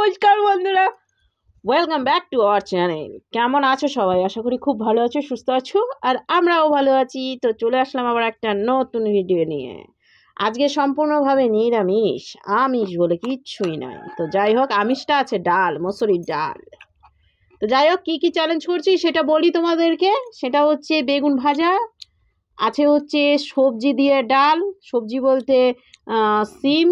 নমস্কার বন্ধুরা, welcome back to our channel. কেমন আছো সবাই? আশা করি খুব ভালো আছো, সুস্থ আছো, আর আমরাও ভালো আছি। তো চলে আসলাম আবার একটা নতুন ভিডিও নিয়ে। আজকে সম্পূর্ণভাবে নিরামিষ, আমিষ বলে কিচ্ছুই নাই। তো যাই হোক, আমিষটা আছে ডাল, মসুরির ডাল। তো যাই হোক, কী কী চ্যালেঞ্জ করছি সেটা বলি তোমাদেরকে। সেটা হচ্ছে বেগুন ভাজা আছে, হচ্ছে সবজি দিয়ে ডাল, সবজি বলতে সিম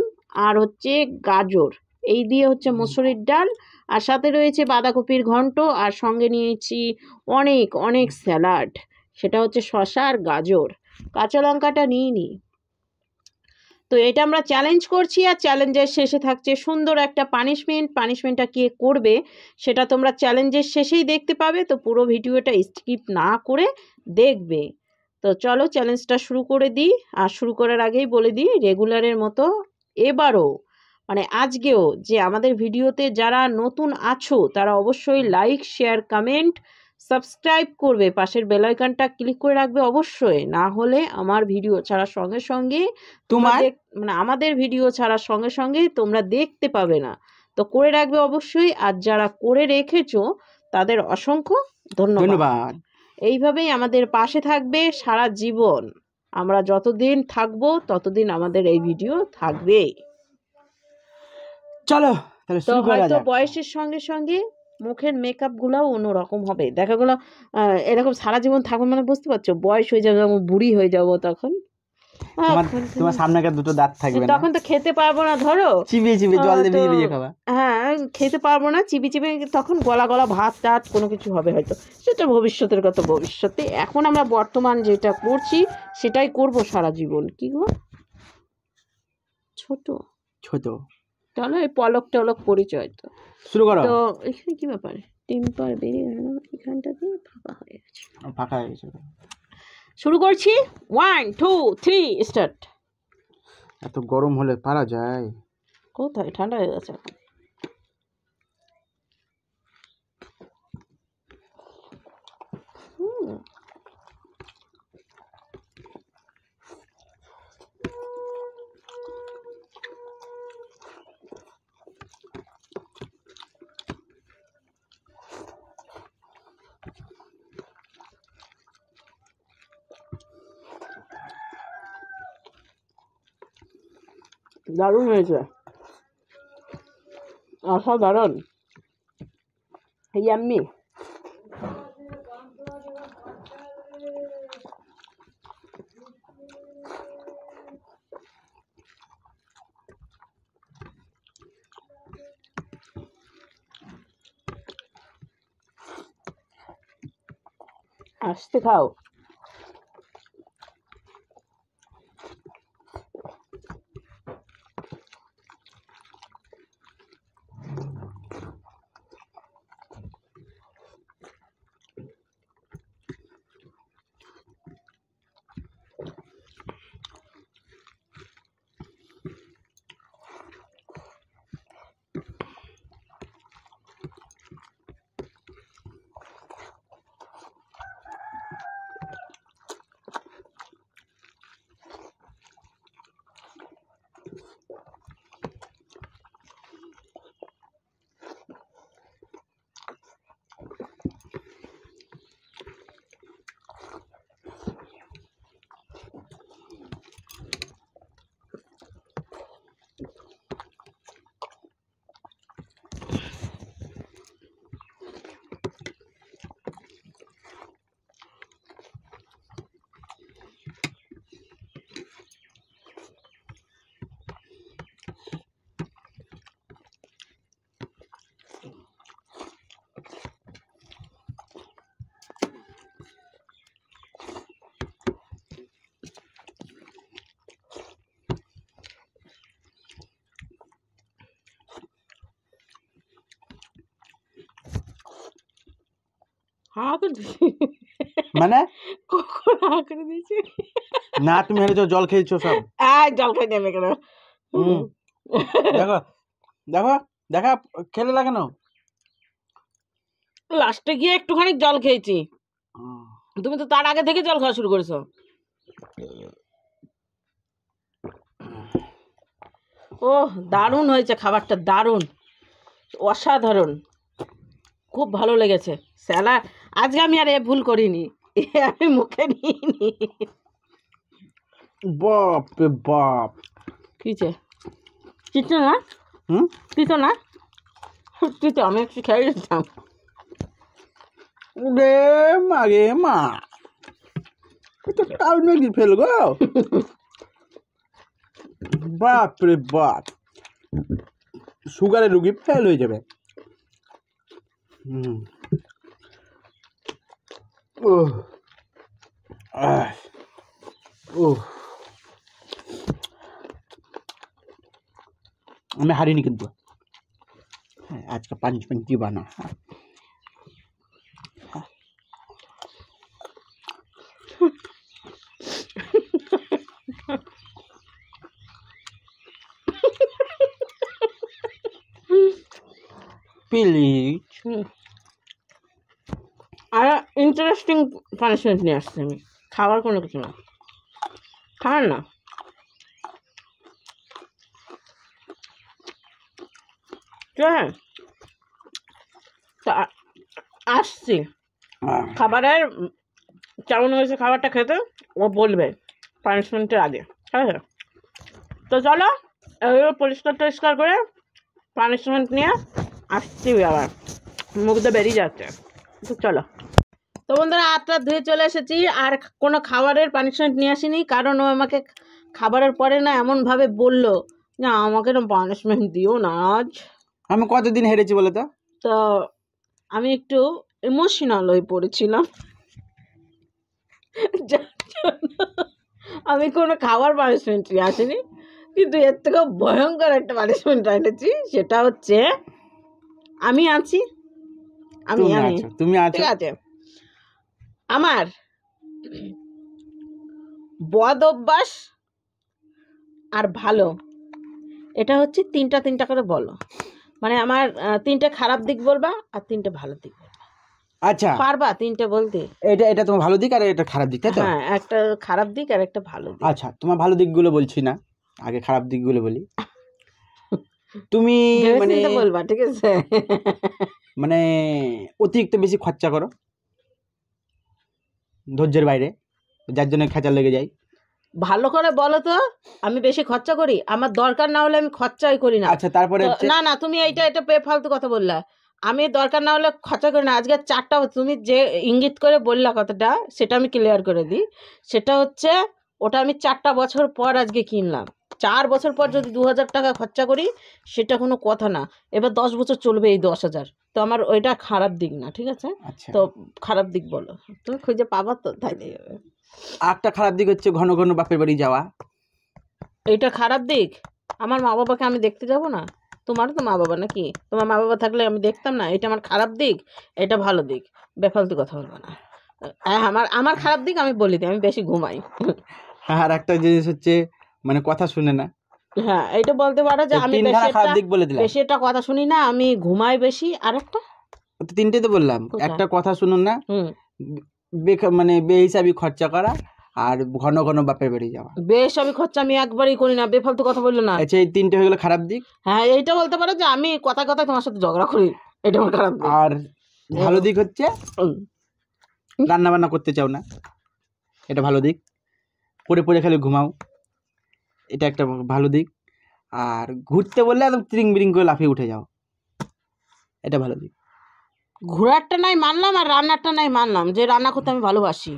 আর হচ্ছে গাজর, এই দিয়ে হচ্ছে মসুরির ডাল, আর সাথে রয়েছে বাঁধাকপির ঘন্ট, আর সঙ্গে নিয়েছি অনেক অনেক স্যালাড, সেটা হচ্ছে শসা আর গাজর, কাঁচা লঙ্কাটা নিইনি। তো এটা আমরা চ্যালেঞ্জ করছি, আর চ্যালেঞ্জের শেষে থাকছে সুন্দর একটা পানিশমেন্টটা কে করবে সেটা তোমরা চ্যালেঞ্জের শেষেই দেখতে পাবে। তো পুরো ভিডিওটা স্কিপ না করে দেখবে। তো চলো চ্যালেঞ্জটা শুরু করে দিই। আর শুরু করার আগেই বলে দিই, রেগুলারের মতো এবারও মানে আজকেও যে আমাদের ভিডিওতে যারা নতুন আছো তারা অবশ্যই লাইক, শেয়ার, কমেন্ট, সাবস্ক্রাইব করবে, পাশের বেল আইকনটা ক্লিক করে রাখবে অবশ্যই। না হলে আমার ভিডিও ছাড়ার সঙ্গে সঙ্গে আমাদের ভিডিও ছাড়ার সঙ্গে সঙ্গে তোমরা দেখতে পাবে না। তো করে রাখবে অবশ্যই। আর যারা করে রেখেছো তাদের অসংখ্য ধন্যবাদ। এইভাবেই আমাদের পাশে থাকবে সারা জীবন। আমরা যতদিন থাকবো ততদিন আমাদের এই ভিডিও থাকবে। চলো তাহলে তো শুরু করা হয়তো যাক। বয়সের সঙ্গে সঙ্গে মুখের মেকআপ গুলাও অন্যরকম হবে, দেখাগুলো এরকম সারা জীবন থাকবো মানে বুঝতে পারছো, বয়স হয়ে যাবে, আমি বুড়ি হয়ে যাব তখন। তোমার সামনে দুটো দাঁত থাকবে না, তখন তো খেতে পারবো না, ধরো চিবিয়ে চিবিয়ে জল দিয়ে ভিজিয়ে ভিজিয়ে খাবা। হ্যাঁ, খেতে পারবো না, চিবি তখন গলা গলা ভাত টাত কোনো কিছু হবে হয়তো, সেটা ভবিষ্যতের কথা ভবিষ্যতে। এখন আমরা বর্তমান যেটা করছি সেটাই করব সারা জীবন। কি গো ছোট ছোট, চলো এই পলক টলক পরিচয়। তো শুরু করো। তো এখানে কি ব্যাপার, টেম্পার বেরিয়ে গেল, এখানটা দিয়ে ফাঁকা হয়ে গেছে। ফাঁকা হয়ে গেছে, শুরু করছি, 1 2 3 স্টার্ট। এত গরম হলে পারা যায়? কোথায় ঠান্ডা হয়ে গেছে এখন। দারুণ হয়েছে, অসাধারণ, ইয়াম্মি। আস্তে খাও। মানে কখন হা করে দিয়েছি না, তুমি হেরেছো, জল খেয়েছো সব। জল খাই নেমে কেন? দেখো দেখো দেখা, খেলে লাগানো। লাস্টে গিয়ে একটুখানি জল খেয়েছি, তুমি তো তার আগে থেকে জল খাওয়া শুরু করেছো। ও দারুণ হয়েছে খাবারটা, দারুণ অসাধারণ, খুব ভালো লেগেছে স্যালাড। আজকে আমি আর এ ভুল করিনি, এ আমি মুখে নিইনি। বাপ রে বাপ। কিছে কিছু না, হুম, কিছু না, কিছু আমি একটু খেয়ে দিতাম। রে মা রে মা, এটা কাল মেঘি ফেল গো। বাপ রে বাপ, সুগারের রুগী ফেল হয়ে যাবে। হুম, ও ও, আমি হারিনি কিন্তু। হ্যাঁ, আজকে পানিশমেন্ট দিবা না। প্লিজ। আর ইন্টারেস্টিং পানিশমেন্ট নিয়ে আসছি আমি, খাবার কোনো কিছু না, খাবার না। হ্যাঁ, তা আসছি খাবারের কেমন হয়েছে খাবারটা খেতে, ও বলবে পানিশমেন্টের আগে, ঠিক আছে? তো চলো এগুলো পরিষ্কার টরিষ্কার করে পানিশমেন্ট নিয়ে আসছি, আবার মুখ দিয়ে বেরিয়ে যাচ্ছে। তো চলো। তো বন্ধুরা, হাতটা ধুয়ে চলে এসেছি, আর কোনো খাবারের পানিশমেন্ট নিয়ে আসিনি, কারণ ও আমাকে খাবারের পরে না এমনভাবে বললো যে আমাকে না পানিশমেন্ট দিও না আজ। আমি কতদিন হেরেছি বলে তো? তো আমি একটু ইমোশনাল হয়ে পড়েছিলাম, যার জন্য আমি কোনো খাবার পানিশমেন্ট নিয়ে আসিনি, কিন্তু এর থেকেও ভয়ঙ্কর একটা পানিশমেন্ট এনেছি। সেটা হচ্ছে আমি আছি, আমি তুমি আমি আছো, তুমি আছো। ঠিক আছে, আমার বদ অভ্যাস আর ভালো, এটা হচ্ছে তিনটা করে বলো। মানে আমার তিনটে খারাপ দিক বলবা আর তিনটে ভালো দিক বলবা। আচ্ছা, পারবা তিনটে বলতে? এটা এটা তোমার ভালো দিক আর এটা খারাপ দিক, তাই তো? হ্যাঁ, একটা খারাপ দিক আর একটা ভালো দিক। আচ্ছা, তোমার ভালো দিকগুলো বলছি না, আগে খারাপ দিকগুলো বলি। তুমি ভেবে মানে চিন্তে বলবা, ঠিক আছে? মানে অতিরিক্ত বেশি খরচা করো, ধৈর্যের বাইরে, যার জন্য খেঁচা লেগে যায়। ভালো করে বলো তো, আমি বেশি খরচা করি? আমার দরকার না হলে আমি খরচাই করি না। আচ্ছা, তারপরে তো হচ্ছে না না, তুমি এটা ফালতু কথা বললা। আমি দরকার না হলে খরচা করি না। আজকে চারটা, তুমি যে ইঙ্গিত করে বললা কথাটা, সেটা আমি ক্লিয়ার করে দিই। সেটা হচ্ছে ওটা আমি 4টা বছর পর আজকে কিনলাম। 4 বছর পর যদি 2000 টাকা খরচা করি, সেটা কোনো কথা না। এবার 10 বছর চলবে এই 10,000। তো আমার ওইটা খারাপ দিক না, ঠিক আছে? আচ্ছা, তো খারাপ দিক বলো, তুমি খুঁজে পাবা তো, তাইলে হবে। একটা খারাপ দিক হচ্ছে ঘন ঘন বাপের বাড়ি যাওয়া। এটা খারাপ দিক? আমার মা বাবাকে আমি দেখতে যাব না? তোমারও তো মা বাবা নাকি? তোমার মা বাবা থাকলে আমি দেখতাম না? এটা আমার খারাপ দিক, এটা ভালো দিক। বেফালতু কথা বলবো না। আমার আমার খারাপ দিক আমি বলি দিই, আমি বেশি ঘুমাই। আর একটা জিনিস হচ্ছে মানে কথা শুনে না। হ্যাঁ, এইটা বলতে পারো যে এই আমি তিনখানা খারাপ দিক বলে দিলাম। বেশি একটা কথা শুনি না, আমি ঘুমাই বেশি। আর একটা তো তিনটে তো বললাম। কোথায়? একটা কথা শুনুন না, হুম, মানে বেহিসাবি খরচা করা, আর ঘন ঘন বাপের বাড়ি যাওয়া। বেশ আমি খরচা আমি একবারই করি না, বেফালতু কথা বললো না। আচ্ছা, এই তিনটে হয়ে গেলো খারাপ দিক। হ্যাঁ, এইটা বলতে পারো যে আমি কথা কথায় তোমার সাথে ঝগড়া করি, এটা আমার খারাপ দিক। আর ভালো দিক হচ্ছে হুম। রান্না বান্না করতে চাও না, এটা ভালো দিক। পড়ে পড়ে খালি ঘুমাও, এটা একটা ভালো দিক। আর ঘুরতে বললে একদম ত্রিং বিরিং করে লাফিয়ে উঠে যাও, এটা ভালো দিক। ঘোরারটা নাই মানলাম, আর রান্নারটা নাই মানলাম, যে রান্না করতে আমি ভালোবাসি,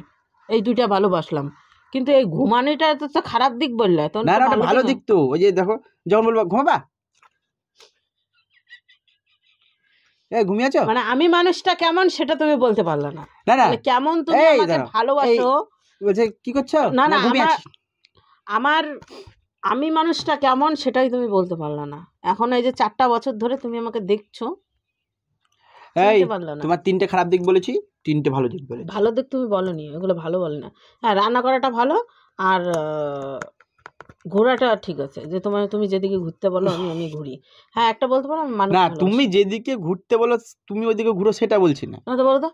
এই দুইটা ভালোবাসলাম। কিন্তু এই ঘুমানোটা তো খারাপ দিক বললে, তখন না তো না, ওটা ভালো না। দিক তো। ওই যে দেখো, যখন বলবো ঘুমাবা, ঘুমিয়েছ, মানে আমি মানুষটা কেমন সেটা তুমি বলতে পারলে না। না না, মানে কেমন তুমি এই আমাকে দাঁড়াও, ভালোবাসো। বলছে কি করছো, না না, ঘুমিয়ে আছি। আমার আমি মানুষটা কেমন সেটাই তুমি বলতে পারলে না। এখন এই যে 4টা বছর ধরে তুমি আমাকে দেখছো, এই চিনতে পারলে না। তোমার তিনটে খারাপ দিক বলেছি, তিনটে ভালো দিক বলেছি। ভালো দিক তুমি বলনি, ওগুলো ভালো বলে না। হ্যাঁ, রান্না করাটা ভালো, আর ঘোরাটা ঠিক আছে, যে তুমি যেদিকে ঘুরতে বলো আমি ঘুরি। হ্যাঁ, একটা বলতে পারো আমি মানুষ না, ভালোবাসি। তুমি যেদিকে ঘুরতে বলো তুমি ওইদিকে ঘুরো, সেটা বলছি না। না তো বলো তো।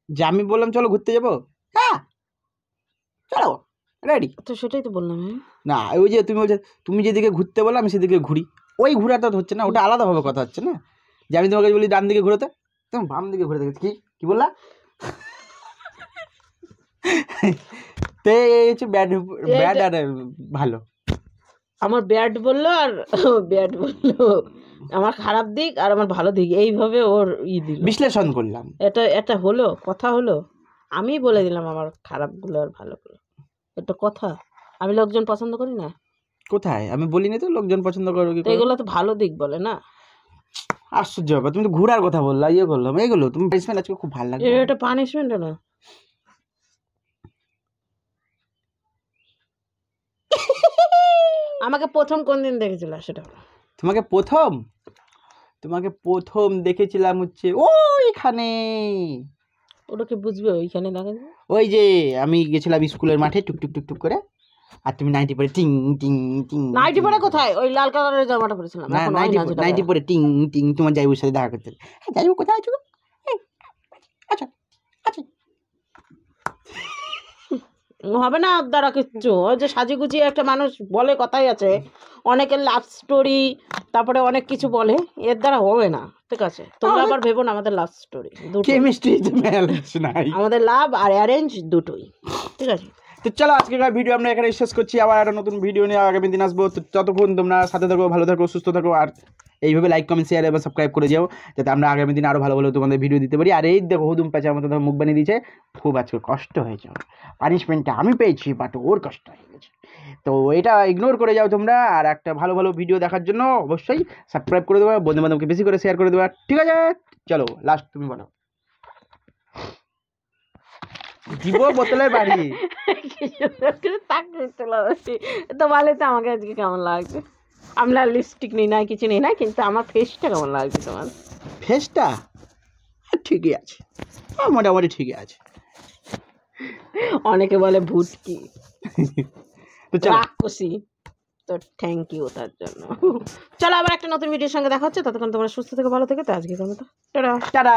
যে আমি বললাম চলো ঘুরতে যাবো, হ্যাঁ চলো, রেডি। তো সেটাই তো বললাম আমি। না, ওই যে তুমি বলছো তুমি যেদিকে ঘুরতে বলো আমি সেদিকে ঘুরি, ওই ঘোরাটা তো হচ্ছে না, ওটা আলাদাভাবে কথা হচ্ছে না। যে আমি তোমাকে বলি ডান দিকে ঘুরোতে, তুমি বাম দিকে ঘুরে দেখো। কি কি বললা? তে এই হচ্ছে ব্যাড ব্যাড আর ভালো। আমার ব্যাড বললো আর ব্যাড বললো, আমার খারাপ দিক আর আমার ভালো দিক, এইভাবে ওর দিল, বিশ্লেষণ করলাম। এটা হলো কথা হলো? আমি বলে দিলাম আমার খারাপগুলো আর ভালোগুলো, এটা কথা? আমি লোকজন পছন্দ করি না? কোথায় আমি বলিনি তো লোকজন পছন্দ করো কি তো এগুলো তো ভালো দিক বলে না? আশ্চর্য ব্যাপার, তুমি তো ঘোরার কথা বললা, ইয়ে করলাম এইগুলো। তুমি পানিশমেন্ট আজকে খুব ভালো লাগে। এটা পানিশমেন্ট না। আমাকে প্রথম কোন দিন দেখেছিল সেটা বলো। তোমাকে প্রথম দেখেছিলাম হচ্ছে ওইখানে। ওটাকে বুঝবে ওইখানে দেখা যাবে। ওই যে আমি গেছিলাম স্কুলের মাঠে টুকটুক টুকটুক করে, আর তুমি নাইটি পরে টিং টিং টিং। নাইটি পরে কোথায়? ওই লাল কালারের জামাটা পরেছিলাম। না, এখন হয় না যেটা নাইটি পরে টিং টিং তোমার জাইবুর সাথে দেখা করতে। হ্যাঁ, জাইবু কোথায় আছো? আচ্ছা আচ্ছা, হবে না ওর দ্বারা কিচ্ছু। ওই যে সাজিগুজিয়ে একটা মানুষ বলে, কথাই আছে অনেকের লাভ স্টোরি, তারপরে অনেক কিছু বলে, এর দ্বারা হবে না। ঠিক আছে, তোমরা আবার ভেবো না আমাদের লাভ স্টোরি দুটো, কেমিস্ট্রি তো ব্যালেন্স নাই, আমাদের লাভ আর অ্যারেঞ্জ দুটোই। ঠিক আছে, তো চলো আজকের ভিডিও আমরা এখানে শেষ করছি। আবার একটা নতুন ভিডিও নিয়ে আগামী দিন আসবো। তো ততক্ষণ তোমরা সাথে থাকো, ভালো থাকো, সুস্থ থাকো, আর এইভাবে লাইক কমেন্ট শেয়ার এবং সাবস্ক্রাইব করে যাও, যাতে আমরা আগামী দিন আরও ভালো ভালো তোমাদের ভিডিও দিতে পারি। আর এই দেখো হুদুম প্যাঁচার মতো মুখ বানিয়ে দিয়েছে, খুব আজকে কষ্ট হয়েছে। পানিশমেন্টটা আমি পেয়েছি, বাট ওর কষ্ট হয়ে গেছে। তো এটা ইগনোর করে যাও তোমরা, আর একটা ভালো ভালো ভিডিও দেখার জন্য অবশ্যই সাবস্ক্রাইব করে দেওয়া, বন্ধু বান্ধবকে বেশি করে শেয়ার করে দেওয়া। ঠিক আছে, চলো লাস্ট তুমি বলো। দিব বোতলের বাড়ি তো বলে তো আমাকে আজকে কেমন লাগছে? আমরা লিপস্টিক নিই নাই, কিছু নিই নাই, কিন্তু আমার ফেসটা কেমন লাগছে তোমার? ফেসটা ঠিকই আছে, মোটামুটি ঠিকই আছে। অনেকে বলে ভুটকি, তো চলো রাক্ষসী। তো থ্যাংক ইউ তার জন্য। চলো আবার একটা নতুন ভিডিওর সঙ্গে দেখা হচ্ছে, ততক্ষণ তোমরা সুস্থ থেকে ভালো থেকে। তো আজকে টাটা। টাটা।